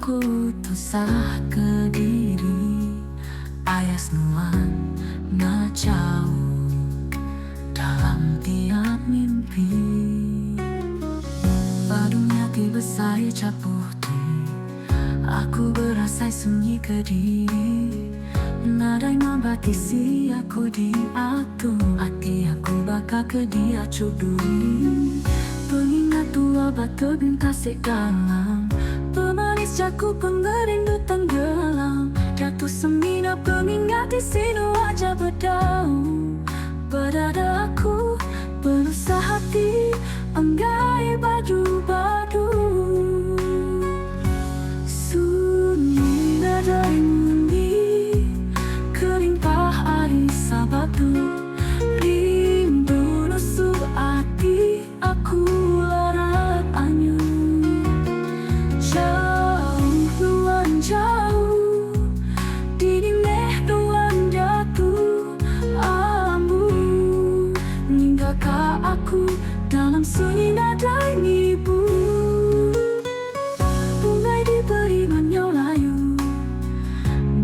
aku tusah ke diri ayas nuan na jauh dalam tiap mimpi. Barunya tiba saya capuh tu, aku berasa sunyi ke diri. Nadai membatisi aku di atu, hati aku bakal ke dia cuduri. Pengingat tua batu bintas dalam, pemanis jaku pengerindu tenggelam. Jatuh semina pengingat di sini wajah berdaun. Berdada aku berusaha hati, enggai badu-badu. Sunyi nadai muni, kelimpah hari sabatu. Rindu nusuk hati, aku larat anyu. Jauh luan jauh, didineh luan jatuh. Ambu ninggakah aku dalam sunyi nadai ibu. Bungai diberi menyolayu,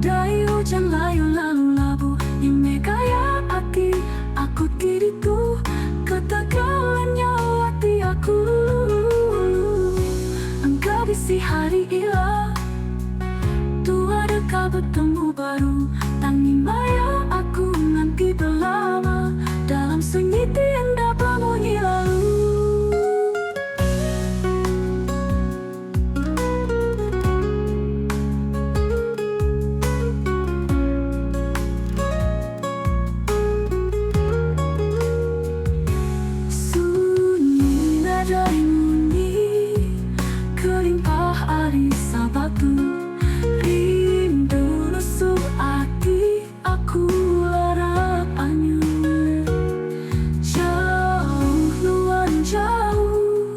dari hujan layu lalu labu. Ime kaya hati aku diriku, ketagalannya hati aku. Engkau bisi hari ilah, tua dekat bertemu baru. Tangi maya aku nanti berlama, dalam sunyi tiada bunyi lalu. Sunyi nadai muni, kelimpah hari sabatu. Rindu nusuk hati, aku larap anyu. Jauh luan jauh,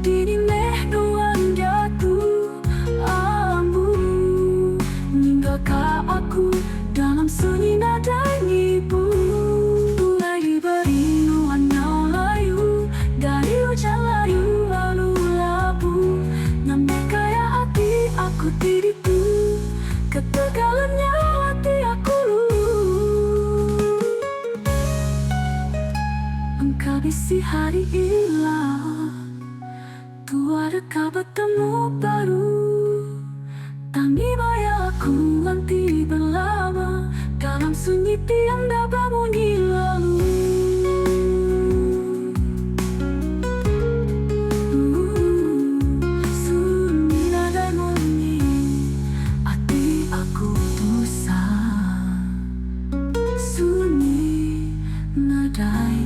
didineh luan jatuh. Ambu ninggakah aku dalam sunyi nadai ibu. Bungai diberi warna layu, dari hujan layu lalu labu. Nampak kaya hati aku diriku, ketagalannya hati aku. Engkau bisi hari ilah, tua dekat bertemu baru. Tangi maya aku nanti berlama, dalam sunyi tiada bunyi lalu. Sunyi nadai muni, hati aku tusah. Sunyi nadai